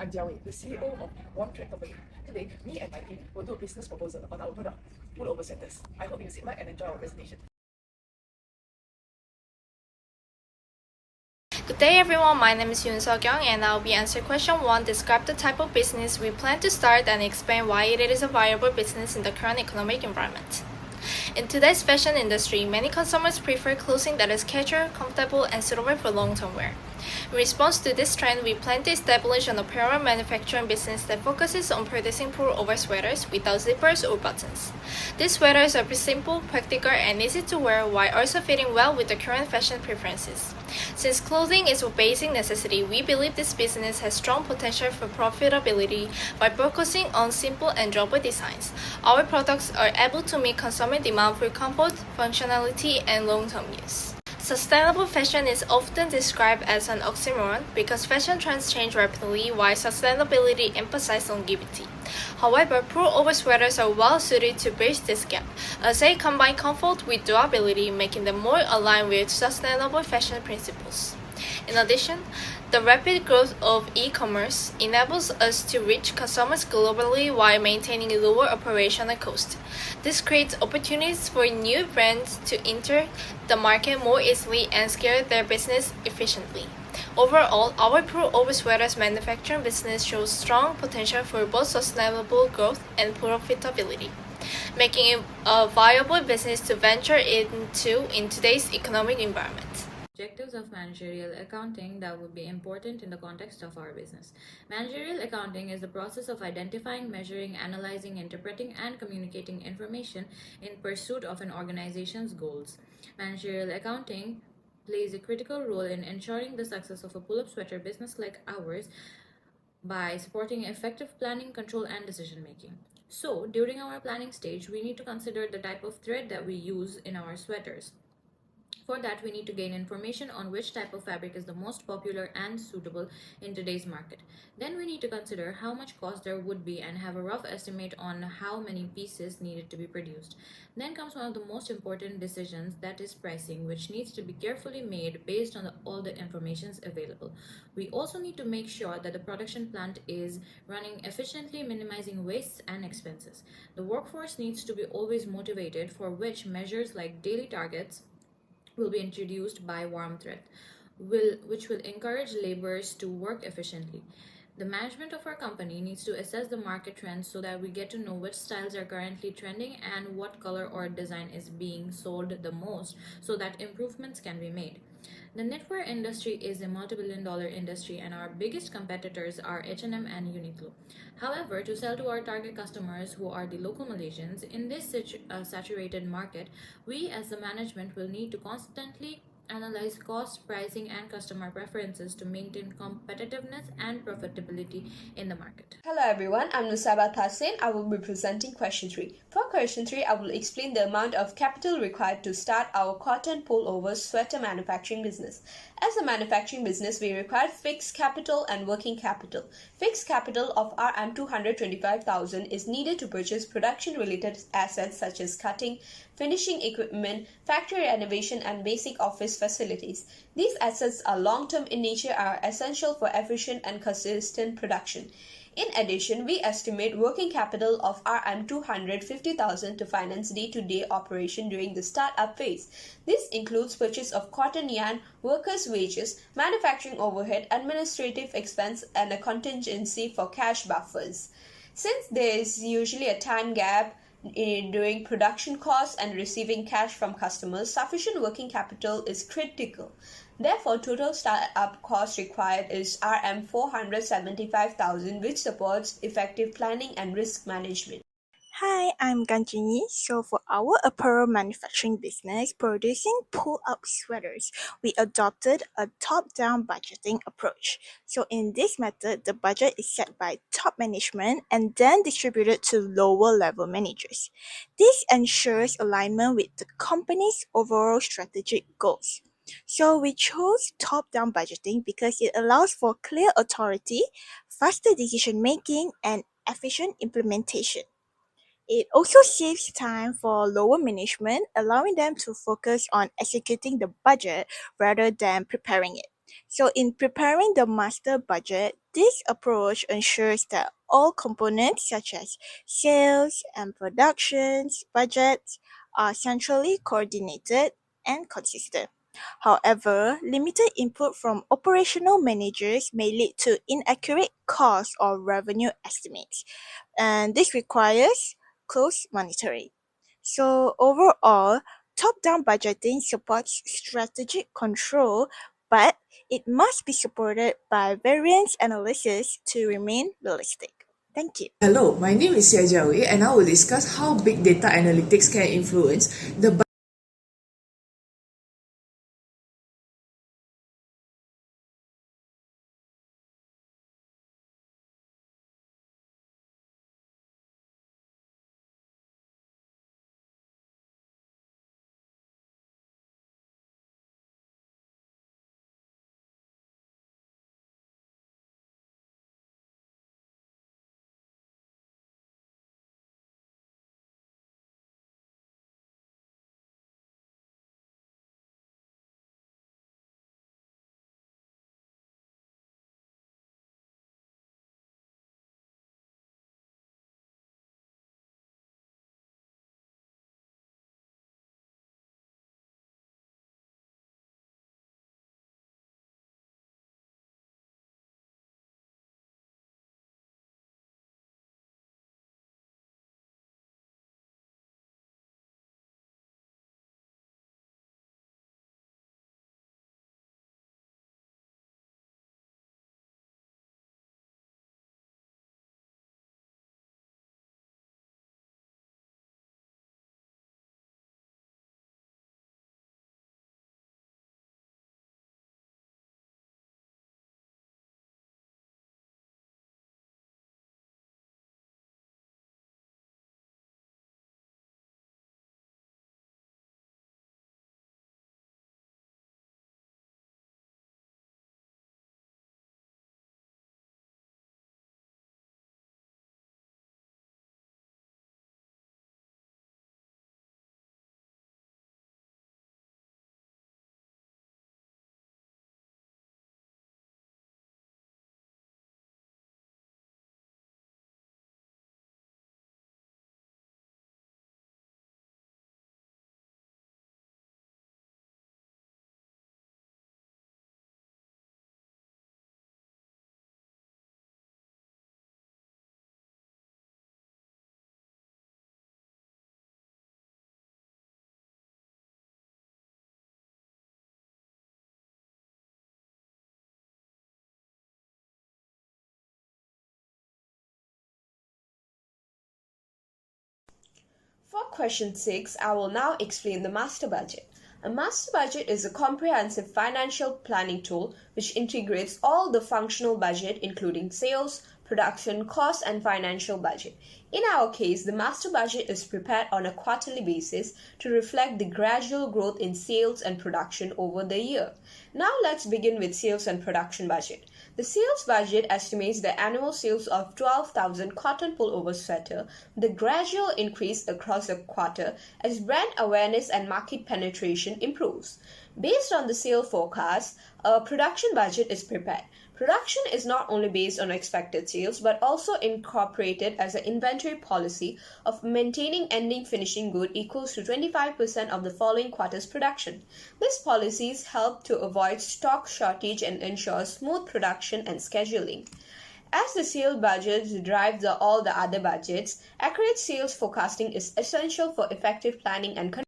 I'm Jiawei, the CEO of One Track Company. Today, me and my team will do a business proposal on our product, pullover sweaters. I hope you sit back and enjoy our presentation. Good day everyone, my name is Yoon Seok-young and I'll be answering question 1. Describe the type of business we plan to start and explain why it is a viable business in the current economic environment. In today's fashion industry, many consumers prefer clothing that is casual, comfortable, and suitable for long-term wear. In response to this trend, we plan to establish an apparel manufacturing business that focuses on producing pull-over sweaters without zippers or buttons. These sweaters are simple, practical, and easy to wear while also fitting well with the current fashion preferences. Since clothing is a basic necessity, we believe this business has strong potential for profitability by focusing on simple and durable designs. Our products are able to meet consumer demand for comfort, functionality, and long-term use. Sustainable fashion is often described as an oxymoron because fashion trends change rapidly while sustainability emphasizes longevity. However, pull-over sweaters are well suited to bridge this gap, as they combine comfort with durability, making them more aligned with sustainable fashion principles. In addition, the rapid growth of e-commerce enables us to reach consumers globally while maintaining lower operational costs. This creates opportunities for new brands to enter the market more easily and scale their business efficiently. Overall, our pull-over sweaters manufacturing business shows strong potential for both sustainable growth and profitability, making it a viable business to venture into in today's economic environment. Objectives of managerial accounting that would be important in the context of our business. Managerial accounting is the process of identifying, measuring, analyzing, interpreting, and communicating information in pursuit of an organization's goals. Managerial accounting plays a critical role in ensuring the success of a pull-up sweater business like ours by supporting effective planning, control, and decision making. So, during our planning stage, we need to consider the type of thread that we use in our sweaters. For that, we need to gain information on which type of fabric is the most popular and suitable in today's market. Then we need to consider how much cost there would be and have a rough estimate on how many pieces needed to be produced. Then comes one of the most important decisions, that is pricing, which needs to be carefully made based on all the informations available. We also need to make sure that the production plant is running efficiently, minimizing wastes and expenses. The workforce needs to be always motivated, for which measures like daily targets will be introduced by Warm Thread, which will encourage laborers to work efficiently. The management of our company needs to assess the market trends so that we get to know which styles are currently trending and what color or design is being sold the most so that improvements can be made. The knitwear industry is a multi-billion dollar industry and our biggest competitors are H&M and Uniqlo. However, to sell to our target customers who are the local Malaysians in this saturated market, we as the management will need to constantly analyze cost, pricing, and customer preferences to maintain competitiveness and profitability in the market. Hello everyone, I'm Nusaba Tassin. I will be presenting question 3. For question 3, I will explain the amount of capital required to start our cotton pullover sweater manufacturing business. As a manufacturing business, we require fixed capital and working capital. Fixed capital of RM 225,000 is needed to purchase production-related assets such as cutting, finishing equipment, factory renovation, and basic office facilities. These assets are long-term in nature and are essential for efficient and consistent production. In addition, we estimate working capital of RM 250,000 to finance day-to-day operation during the start-up phase. This includes purchase of cotton yarn, workers' wages, manufacturing overhead, administrative expense, and a contingency for cash buffers. Since there is usually a time gap during production costs and receiving cash from customers, sufficient working capital is critical. Therefore, total startup cost required is RM 475,000, which supports effective planning and risk management. Hi, I'm Ganjini. So for our apparel manufacturing business producing pull-up sweaters, we adopted a top-down budgeting approach. So in this method, the budget is set by top management and then distributed to lower level managers. This ensures alignment with the company's overall strategic goals. So we chose top-down budgeting because it allows for clear authority, faster decision making, and efficient implementation. It also saves time for lower management, allowing them to focus on executing the budget rather than preparing it. So, in preparing the master budget, this approach ensures that all components such as sales and productions budgets are centrally coordinated and consistent. However, limited input from operational managers may lead to inaccurate cost or revenue estimates, and this requires close monitoring. So, overall, top down budgeting supports strategic control, but it must be supported by variance analysis to remain realistic. Thank you. Hello, my name is Siajawi and I will discuss how big data analytics can influence the For question 6, I will now explain the master budget. A master budget is a comprehensive financial planning tool which integrates all the functional budget including sales, production, cost and financial budget. In our case, the master budget is prepared on a quarterly basis to reflect the gradual growth in sales and production over the year. Now let's begin with sales and production budget. The sales budget estimates the annual sales of 12,000 cotton pullover sweater with a gradual increase across the quarter as brand awareness and market penetration improves. Based on the sales forecast, a production budget is prepared. Production is not only based on expected sales but also incorporated as an inventory policy of maintaining ending finishing good equals to 25% of the following quarter's production. These policies help to avoid stock shortage and ensure smooth production and scheduling. As the sales budget drives all the other budgets, accurate sales forecasting is essential for effective planning and control.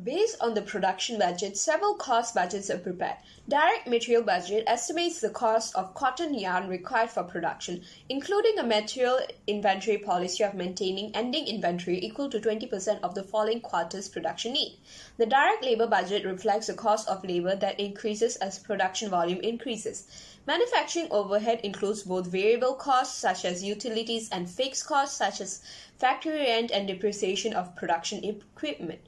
Based on the production budget, several cost budgets are prepared. Direct material budget estimates the cost of cotton yarn required for production, including a material inventory policy of maintaining ending inventory equal to 20% of the following quarter's production need. The direct labor budget reflects the cost of labor that increases as production volume increases. Manufacturing overhead includes both variable costs such as utilities and fixed costs such as factory rent, and depreciation of production equipment.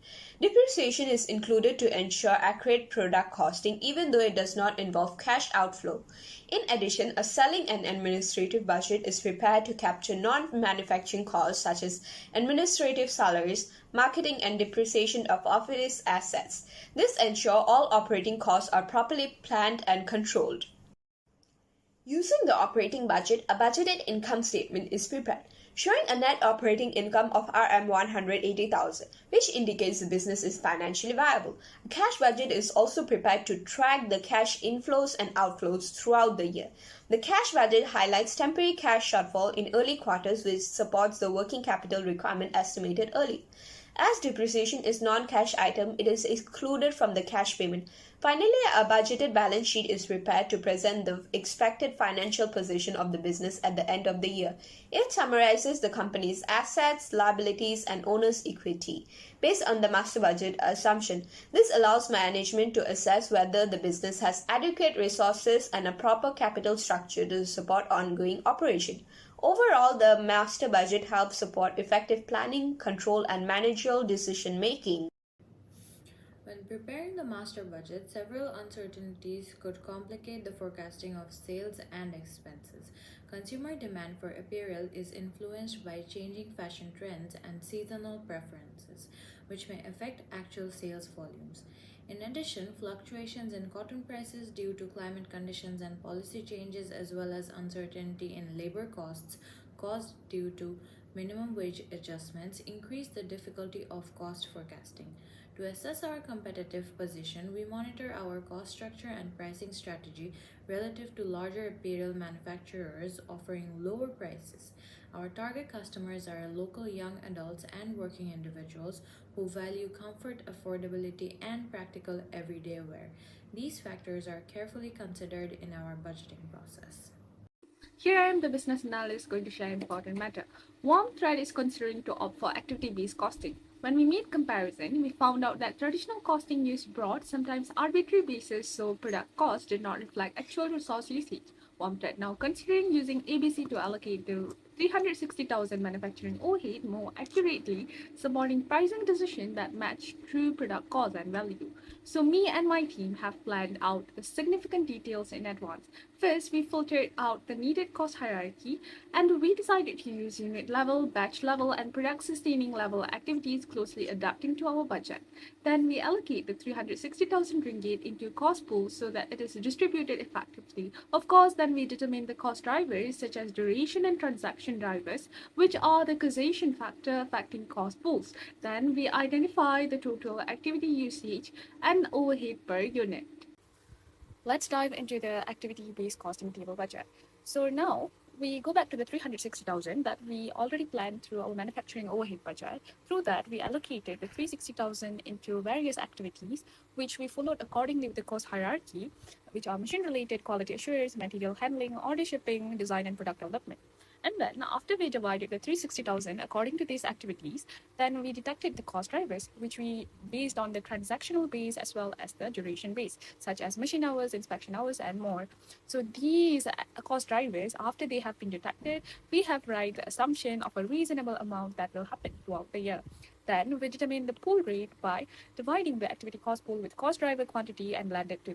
Depreciation is included to ensure accurate product costing even though it does not involve cash outflow. In addition, a selling and administrative budget is prepared to capture non-manufacturing costs such as administrative salaries, marketing, and depreciation of office assets. This ensures all operating costs are properly planned and controlled. Using the operating budget, a budgeted income statement is prepared, showing a net operating income of Rm 180,000, which indicates the business is financially viable. A cash budget is also prepared to track the cash inflows and outflows throughout the year. The cash budget highlights temporary cash shortfall in early quarters, which supports the working capital requirement estimated early. As depreciation is non-cash item, it is excluded from the cash payment. Finally, a budgeted balance sheet is prepared to present the expected financial position of the business at the end of the year. It summarizes the company's assets, liabilities, and owner's equity. Based on the master budget assumption, this allows management to assess whether the business has adequate resources and a proper capital structure to support ongoing operation. Overall, the master budget helps support effective planning, control, and managerial decision making. When preparing the master budget, several uncertainties could complicate the forecasting of sales and expenses. Consumer demand for apparel is influenced by changing fashion trends and seasonal preferences, which may affect actual sales volumes. In addition, fluctuations in cotton prices due to climate conditions and policy changes, as well as uncertainty in labor costs caused due to minimum wage adjustments, increase the difficulty of cost forecasting. To assess our competitive position, we monitor our cost structure and pricing strategy relative to larger apparel manufacturers offering lower prices. Our target customers are local young adults and working individuals who value comfort, affordability, and practical everyday wear. These factors are carefully considered in our budgeting process. Here I am, the business analyst, going to share an important matter. Warm Thread is considering to opt for activity-based costing. When we made comparison, we found out that traditional costing used broad, sometimes arbitrary basis, so product cost did not reflect actual resource usage. Warm Thread now considering using ABC to allocate the 360,000 manufacturing overhead more accurately, supporting pricing decisions that match true product cost and value. So me and my team have planned out the significant details in advance. First, we filtered out the needed cost hierarchy, and we decided to use unit level, batch level, and product sustaining level activities closely adapting to our budget. Then we allocate the 360,000 ringgit into cost pools so that it is distributed effectively. Of course, then we determine the cost drivers such as duration and transaction drivers, which are the causation factor affecting cost pools. Then we identify the total activity usage and overhead per unit. Let's dive into the activity-based costing table budget. So now we go back to the 360,000 that we already planned through our manufacturing overhead budget. Through that, we allocated the 360,000 into various activities, which we followed accordingly with the cost hierarchy, which are machine-related quality assurance, material handling, order shipping, design, and product development. And then after we divided the 360,000 according to these activities, then we detected the cost drivers, which we based on the transactional base as well as the duration base, such as machine hours, inspection hours, and more. So these cost drivers, after they have been detected, we have write the assumption of a reasonable amount that will happen throughout the year. Then we determine the pool rate by dividing the activity cost pool with cost driver quantity and blend it to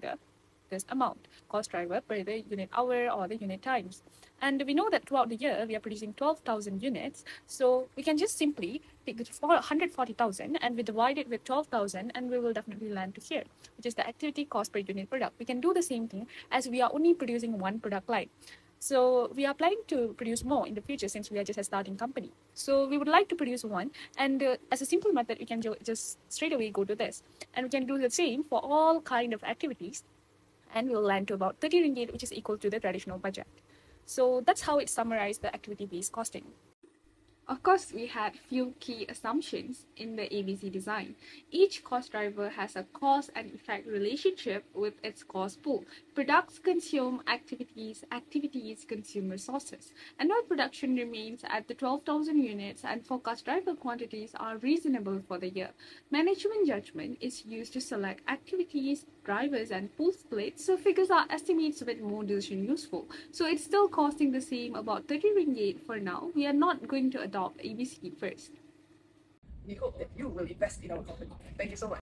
this amount, cost driver per the unit hour or the unit times. And we know that throughout the year, we are producing 12,000 units. So we can just simply take the 140,000 and we divide it with 12,000 and we will definitely land to here, which is the activity cost per unit product. We can do the same thing as we are only producing one product line. So we are planning to produce more in the future since we are just a starting company. So we would like to produce one, and as a simple method, we can just straight away go to this. And we can do the same for all kind of activities, and we'll land to about 30 ringgit, which is equal to the traditional budget. So that's how it summarized the activity-based costing. Of course, we had few key assumptions in the ABC design. Each cost driver has a cause and effect relationship with its cost pool. Products consume activities, activities consume resources. Annual production remains at the 12,000 units and forecast driver quantities are reasonable for the year. Management judgment is used to select activities drivers and pool splits, so figures are estimates a bit more decision useful. So it's still costing the same, about 30 ringgit for now. We are not going to adopt ABCD first. We hope that you will invest in our company. Thank you so much.